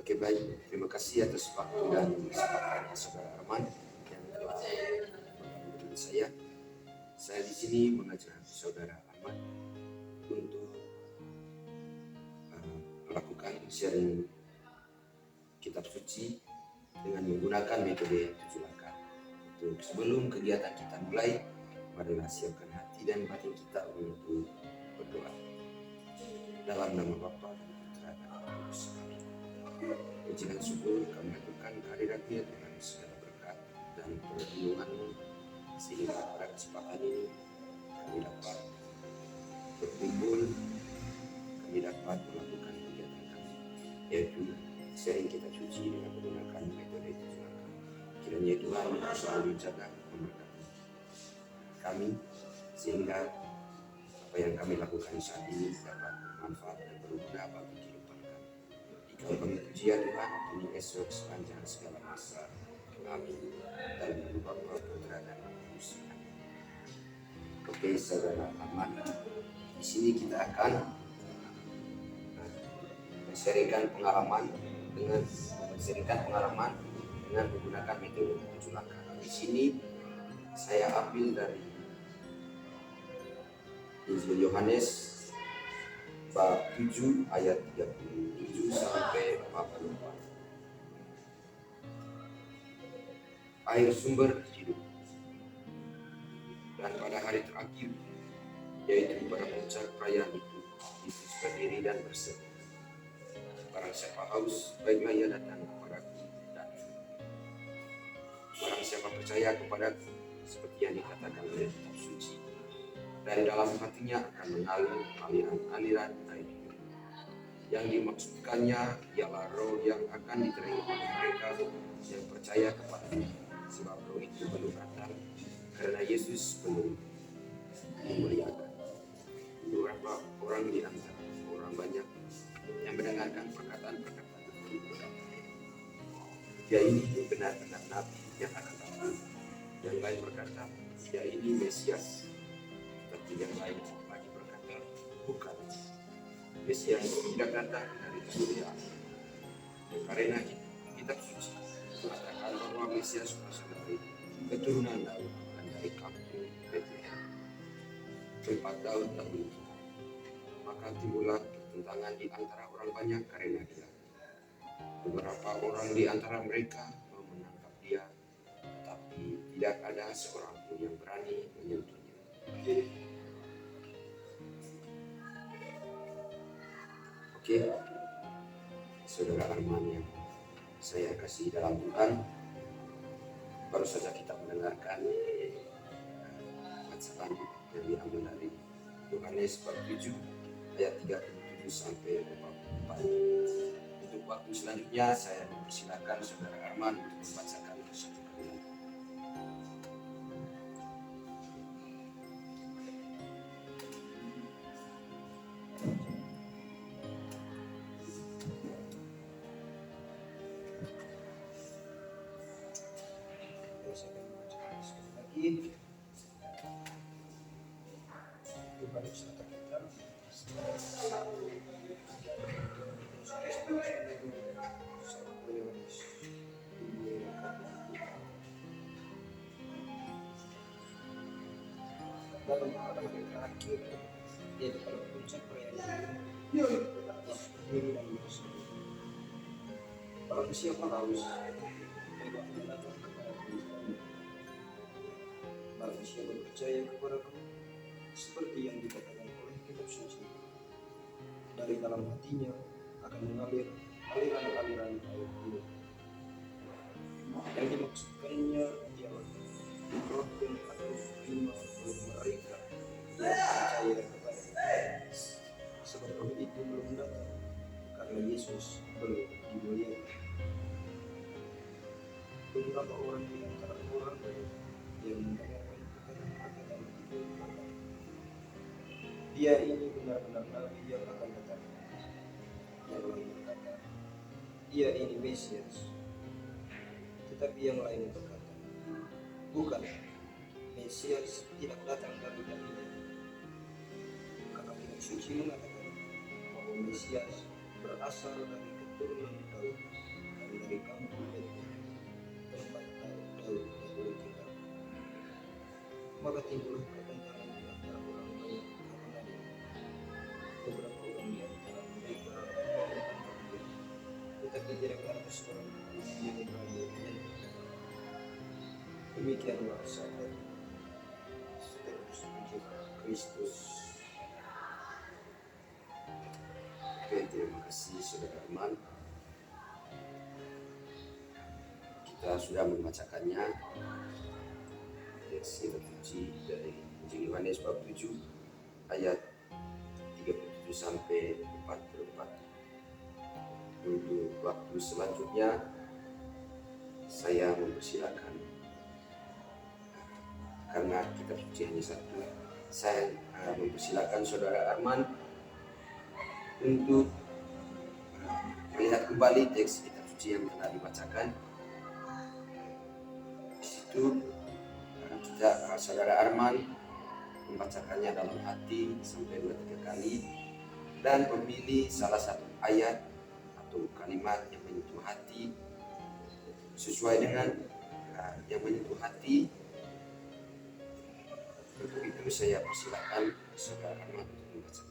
Oke, baik. Terima kasih atas waktu dan kesempatannya Saudara Arman yang telah bergabung dengan saya. Saya di sini mengajak Saudara Arman untuk melakukan sharing kitab suci dengan menggunakan metode 7 langkah. Untuk sebelum kegiatan kita mulai, marilah siapkan hati dan batin kita untuk berdoa. Dalam nama Bapa dan Putra dan Roh Kudus. Puji dan syukur kami aturkan kehadirat-Nya dengan segala berkat dan perlindungan-Mu, sehingga pada kesempatan ini kami dapat berkumpul, kami dapat melakukan kegiatan kami, yaitu sharing kitab suci dengan menggunakan metode 7 langkah. Kiranya Tuhan selalu menjaga memberkati kami, sehingga apa yang kami lakukan saat ini dapat bermanfaat dan berguna bagi kehidupan kami. Dikau kami puji ya Tuhan, kini esok sepanjang segala masa. Amin. Dalam nama Bapa, Putra dan Roh Kudus. Oke, Saudara Arman, di sini kita akan menceritakan pengalaman dengan menggunakan metode 7 langkah. Di sini saya ambil dari Injil Yohanes bab 7 ayat 37 sampai 44. Air sumber hidup. Dan pada hari terakhir, yaitu pada puncak perayaan itu, Yesus berdiri dan berseru, barang siapa haus, baiklah ia datang kepadaku dan minum. Barang siapa percaya kepadaku, seperti yang dikatakan oleh kitab suci, dari dalam hatinya akan mengalir aliran air hidup. Yang dimaksudkannya ialah roh yang akan diterima oleh mereka yang percaya kepadanya, sebab roh itu belum datang karena Yesus belum dimuliakan. Beberapa orang di antara orang banyak yang mendengarkan perkataan-perkataan itu berkata, dia ini benar-benar nabi yang akan datang. Yang lain berkata, dia ini Mesias. Tetapi yang lain lagi berkata, bukan, Mesias tidak datang dari surga. Karena kitab suci mengatakan bahwa Mesias berasal dari keturunan Daud dan dari kampung Betlehem 4 tahun dahulu. Maka timbullah pertentangan di antara orang banyak karena dia. Beberapa orang di antara mereka mau menangkap dia, tetapi tidak ada seorang pun yang berani menyentuhnya. Oke, Saudara Arman yang saya kasih dalam Tuhan, baru saja kita mendengarkan bacaan yang diambil dari Yohanes bab 7 ayat 37 sampai 44. Untuk waktu selanjutnya saya mempersilakan Saudara Arman untuk membacakan satu kalimat. Lalu pada hari terakhir, yaitu pada puncak perayaan itu, Yesus berdiri dan berseru, barang siapa haus, baiklah ia datang kepadaku. Barang siapa percaya kepadaku, seperti yang dikatakan oleh kitab suci, dari dalam hatinya akan mengalir aliran-aliran air hidup. Yang dimaksudkannya ialah roh yang akan diterima oleh mereka yang percaya kepadanya, sebab roh itu belum datang karena Yesus belum dimuliakan. Beberapa orang di antara orang yang mendengarkan perkataan itu berkata, dia ini benar-benar nabi yang akan datang. Yang lain berkata, dia ini Mesias. Tetapi yang lain berkata, bukan, Mesias tidak datang dari Galilea. Karena kitab suci mengatakan bahwa Mesias berasal dari keturunan Daud, dan dari kamu Betlehem, tempat Daud dahulu tinggal. Maka timbullah pertentangan di antara orang banyak karena dia. Beberapa orang di antara mereka membangunkan dia, tetapi tidak ada seorang pun yang berani menyentuhnya. Demikianlah sabda terus puji Kristus. Oke, terima kasih Saudara Arman. Kita sudah membacakannya teks kitab suci dari Injil Yohanes bab 7 ayat 37 sampai 44. Untuk waktu selanjutnya saya mempersilakan, karena kitab suci hanya satu, saya mempersilakan Saudara Arman untuk melihat kembali teks kitab suci yang telah dibacakan. Di situ Saudara Arman membacakannya dalam hati sampai 2-3 kali dan memilih salah satu ayat atau kalimat yang menyentuh hati sesuai dengan yang menyentuh hati. Untuk itu saya persilakan Saudara Arman untuk membacakan.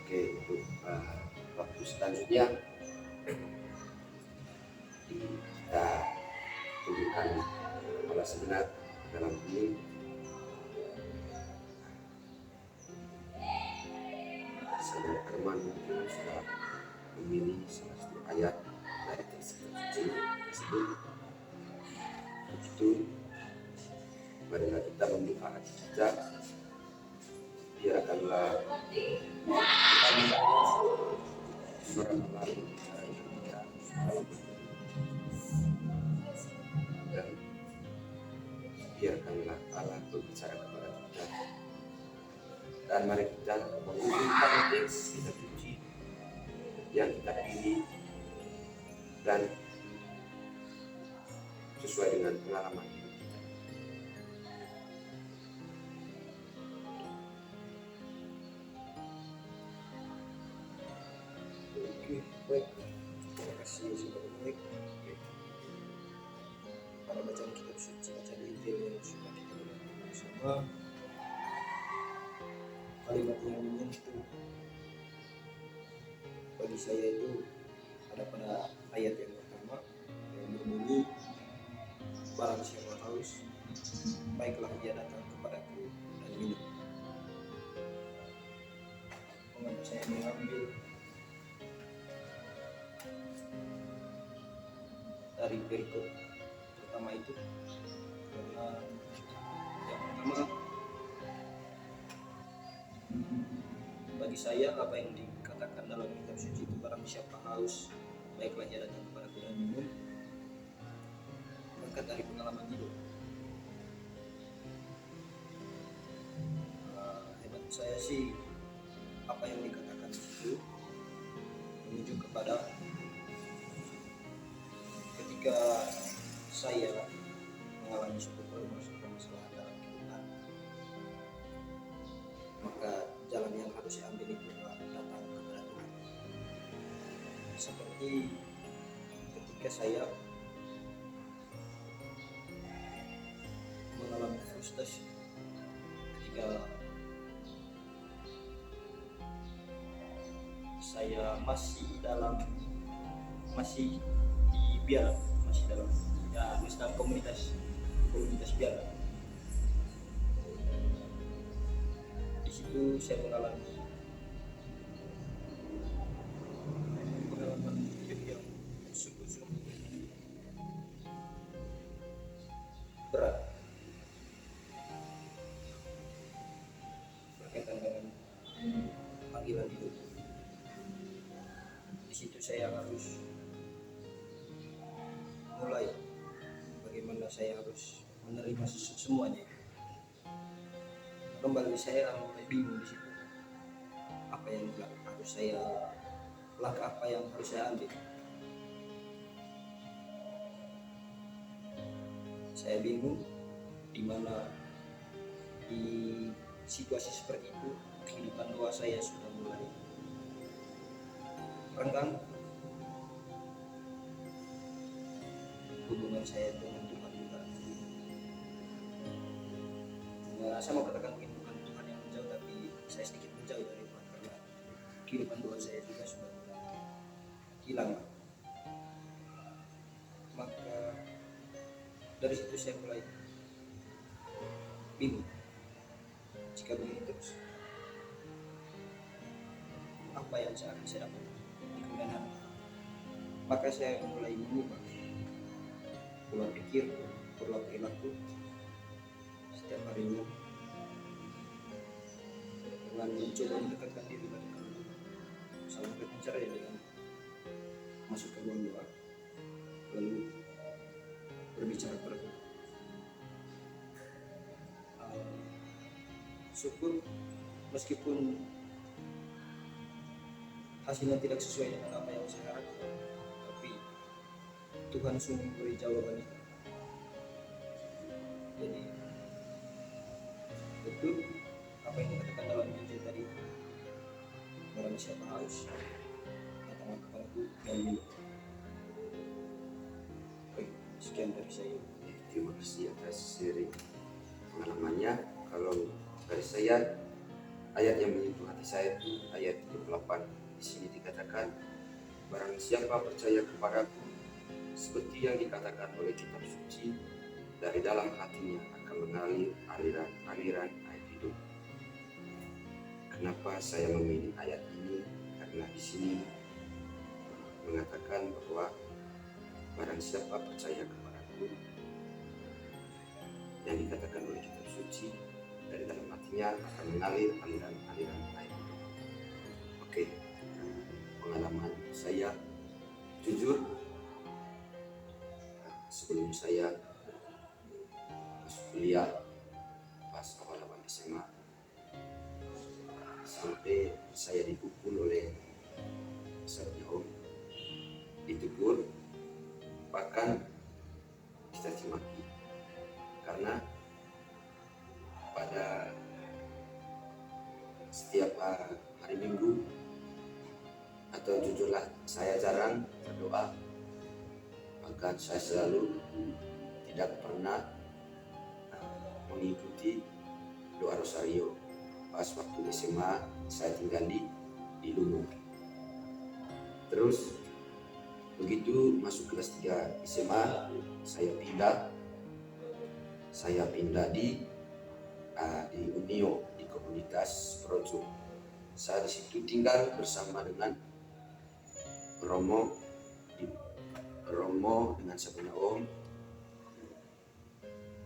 Oke, untuk waktu selanjutnya kita tunjukkan kepala sejenak dalam hening. Saudara Arman mungkin sudah memilih salah satu ayat dari teks suci tersebut. Begitu, marilah kita membuka hati kita. Biarkanlah suara Allah bicara kita dan biarkanlah Allah berbicara kepada kita. Dan mari kita mengumpulkan teks kitab suci yang kita pilih dan sesuai dengan pengalaman hidup kita. Oke, baik. Terima kasih saudara baik. Pada bacaan kitab suci, bacaan Injil yang sudah kita dengarkan bersama, kalimat yang menyentuh bagi saya itu ada pada ayat yang pertama yang berbunyi, barang siapa haus, baiklah ia datang kepadaku dan minum. Mengapa saya mengambil dari perikop pertama itu? Karena yang pertama, bagi saya apa yang dikatakan dalam kitab suci itu, barang siapa haus, baiklah ia datang kepadaku dan minum, berangkat dari pengalaman hidup. Hemat saya sih, apa yang dikatakan di situ menuju kepada ketika saya mengalami suatu permasalahan dalam kehidupan, maka jalan yang harus saya ambil itu adalah datang kepada Tuhan. Seperti ketika saya mengalami frustasi ketika saya masih di biara, masih dalam komunitas biara. Di situ saya mengalami pengalaman hidup yang sungguh-sungguh berat, saya harus mulai bagaimana saya harus menerima semuanya. Kembali saya mulai bingung di situ. Apa yang harus saya langkah apa yang harus saya ambil? Saya bingung di mana di situasi seperti itu kehidupan doa saya sudah mulai renggang. Hubungan saya dengan Tuhan juga. Nah, saya mau katakan mungkin bukan Tuhan yang menjauh, tapi saya sedikit menjauh dari Tuhan karena kehidupan doa saya juga sudah mulai hilang. Maka dari situ saya mulai bingung. Jika begini terus, apa yang saya akan dapat di kemudian hari? Maka saya mulai mengubah pola pikir, pola perilaku setiap harinya dengan mencoba mendekatkan diri pada Tuhan. Salah satu cara dengan masuk ke ruang doa, lalu berbicara kepada Tuhan. Syukur meskipun hasilnya tidak sesuai dengan apa yang saya harapkan, tapi Tuhan sungguh memberi jawaban itu. Jadi betul apa yang dikatakan dalam Injil tadi, barang siapa haus datanglah kepadaku dan minum. Baik, sekian dari saya. Terima kasih atas sharing pengalamannya. Kalau dari saya, ayat yang menyentuh hati saya itu ayat 28. Di sini dikatakan, barang siapa percaya kepadaku, seperti yang dikatakan oleh kitab suci, dari dalam hatinya akan mengalir aliran air hidup. Kenapa saya memilih ayat ini? Karena di sini mengatakan bahwa barang siapa percaya kepadaku, yang dikatakan oleh kitab suci, dari dalam hatinya akan mengalir aliran air hidup. Oke, pengalaman saya jujur, sebelum saya masuk kuliah pas awal-awal SMA, sampai saya dipukul oleh saudara om, ditegur, bahkan dicaci maki, karena pada setiap hari Minggu, atau jujurlah saya jarang berdoa, bahkan saya selalu tidak pernah mengikuti doa rosario. Pas waktu SMA saya tinggal di Lumut. Terus begitu masuk kelas 3 SMA, saya pindah di Unio, di komunitas Projo. Saya di situ tinggal bersama dengan Romo dengan Sabuna Om.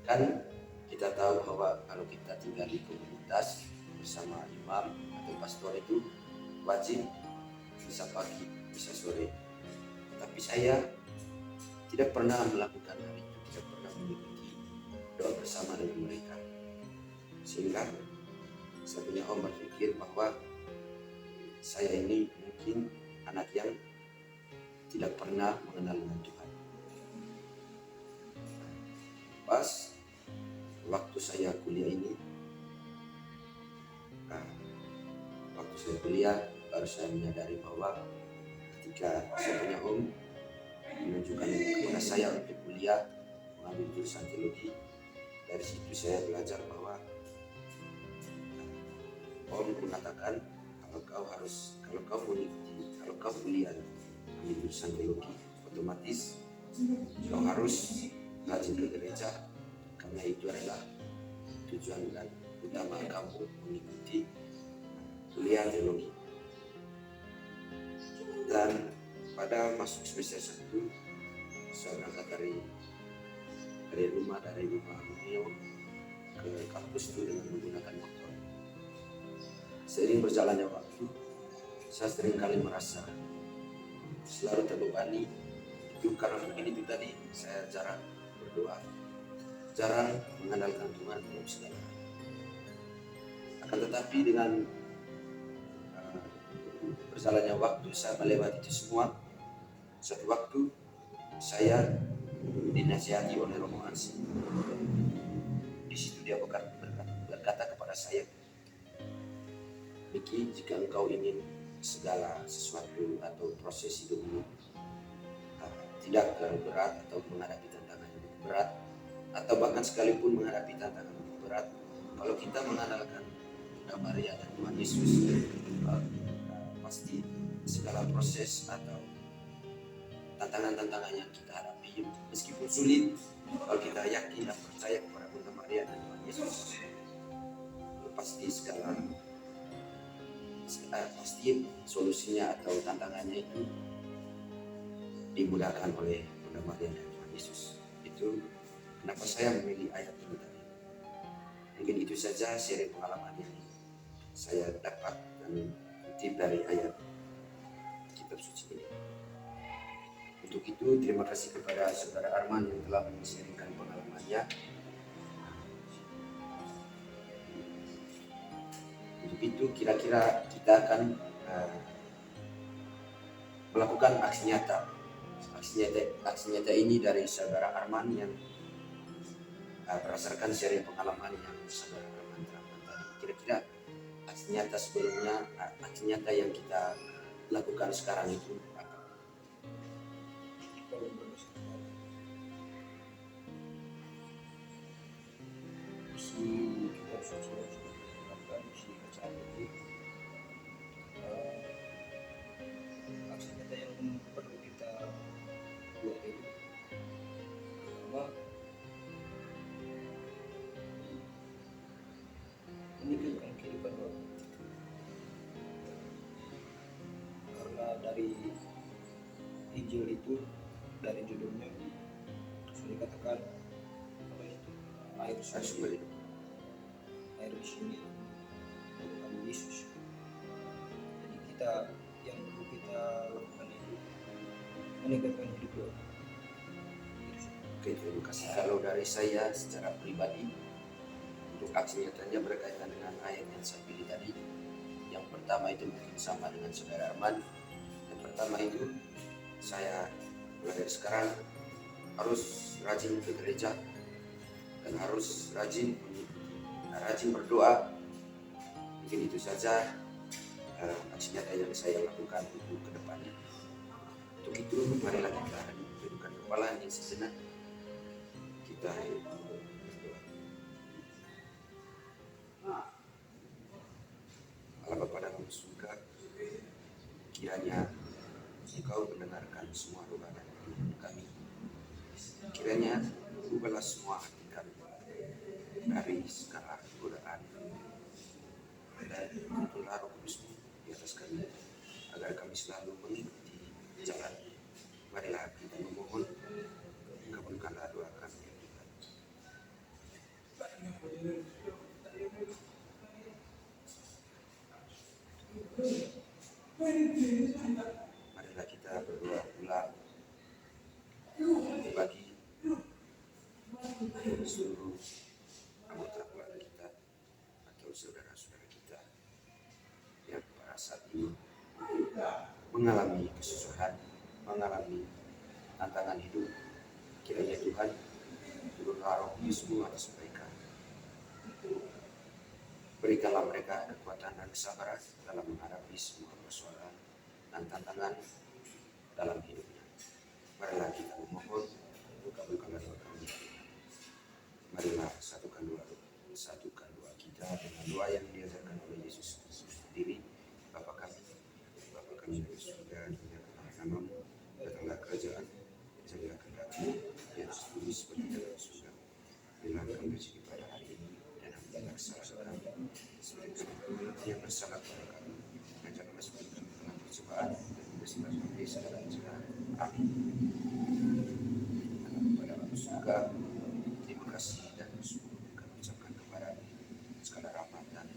Kan kita tahu bahwa kalau kita tinggal di komunitas bersama imam atau pastor itu wajib bisa pagi, bisa sore. Tapi saya tidak pernah melakukan hal itu, tidak pernah mengikuti doa bersama dengan mereka. Sehingga Sabuna Om berpikir bahwa saya ini mungkin anak yang tidak pernah mengenal Tuhan. Pas waktu saya kuliah ini, baru saya menyadari bahwa ketika Sabuna Om menunjukkan kepada saya untuk kuliah mengambil jurusan teologi, dari situ saya belajar bahwa Om mengatakan kalau kau kuliah ambil jurusan teologi, otomatis kau harus rajin ke gereja, karena itu adalah tujuan dan utama kamu mengikuti kuliah teologi. Dan pada masuk semester 1, saya berangkat dari rumah Unio ke kampus itu dengan menggunakan motor. Seiring berjalannya waktu, saya sering kali merasa selalu terbebani. Itu karena mungkin itu tadi saya jarang berdoa, jarang mengandalkan Tuhan dalam segala hal. Akan tetapi dengan berjalannya waktu saya melewati itu semua. Suatu waktu saya dinasihati oleh Romo Hansi. Di situ dia berkata kepada saya, Miki, jika engkau ingin segala sesuatu atau proses hidupmu tidak terlalu berat atau menghadapi tantangan yang berat, atau bahkan sekalipun menghadapi tantangan yang berat, kalau kita mengandalkan Bunda Maria dan Tuhan Yesus, pasti segala proses atau tantangan-tantangan yang kita hadapi meskipun sulit, kalau kita yakin dan percaya kepada Bunda Maria dan Tuhan Yesus, pasti pasti solusinya atau tantangannya itu dimudahkan oleh Bunda Maria dan Tuhan Yesus. Itu kenapa saya memilih ayat ini tadi. Mungkin itu saja seri pengalaman yang saya dapat dan kutip dari ayat kitab suci ini. Untuk itu terima kasih kepada Saudara Arman yang telah menyaringkan pengalamannya. Untuk itu kira-kira kita akan melakukan aksi nyata ini dari Saudara Arman yang berdasarkan seri pengalaman yang Saudara Arman terangkan tadi. Kira-kira aksi nyata sebelumnya, aksi nyata yang kita lakukan sekarang itu apa? Isi kitab suci yang sudah diterangkan, isi bacaan ini, aksi nyata yang perlu kita buat itu pertama, meningkatkan kehidupan roh. Karena dari Injil itu, dari judulnya sudah dikatakan apa itu, air suci, air di sini merupakan Yesus. Jadi yang perlu kita lakukan itu meningkatkan hidup roh. Oke, terima kasih. Kalau dari saya secara pribadi, untuk aksi nyatanya berkaitan dengan ayat yang saya pilih tadi. Yang pertama itu mungkin sama dengan Saudara Arman. Yang pertama itu saya mulai dari sekarang harus rajin ke gereja dan harus rajin berdoa. Mungkin itu saja aksi nyata yang saya lakukan untuk ke depannya. Untuk itu marilah kita dudukkan kepala yang sejenak. Kita Allah Bapa dalam surga, kiranya Engkau mendengarkan semua doa dan permohonan kami. Kiranya ubahlah semua hati kami dari segala godaan dan tuntunlah Roh Kudus-Mu di atas kami, agar kami selalu mengikuti jalan. Marilah kita memohon, kabulkanlah doa kami ya Tuhan. Marilah kita berdoa ulang bagi seluruh anggota keluarga kita atau saudara-saudara kita yang pada saat ini mengalami kesusahan, mengalami tantangan hidup. Kiranya Tuhan turunlah Roh Kudus-Mu atas mereka. Berikanlah mereka kekuatan dan kesabaran dalam menghadapi semua persoalan dan tantangan dalam hidupnya. Marilah kita memohon, kabulkanlah doa kami. Marilah satukan doa kita dengan doa yang diajarkan oleh Yesus Kristus sendiri. Bapa kami dari surga, dimuliakanlah namamu, datanglah kerajaan, jadilah kehendak-Mu di atas bumi seperti di dalam surga. Berilah kami rezeki pada hari ini dan ampunilah kesalahan kami seperti yang bersalah kepada kami. Dan jangan masukkan kami dalam percobaan, dan selamatkan kami dari segala kejahatan. Amin. Kepada dalam surga, terima kasih dan bersyukur kami ucapkan kepada-Mu segala rahmat dan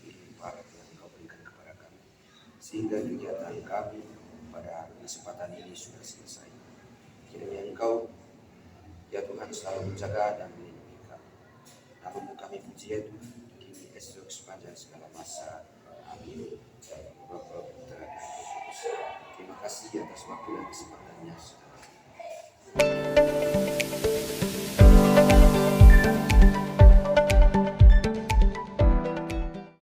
limpah yang Engkau berikan kepada kami, sehingga kegiatan kami pada hari kesempatan ini sudah selesai. Kiranya Engkau, ya Tuhan, selalu menjaga dan melindungi kami. Namamu kami puji ya Tuhan, kini esok sepanjang segala masa. Amin.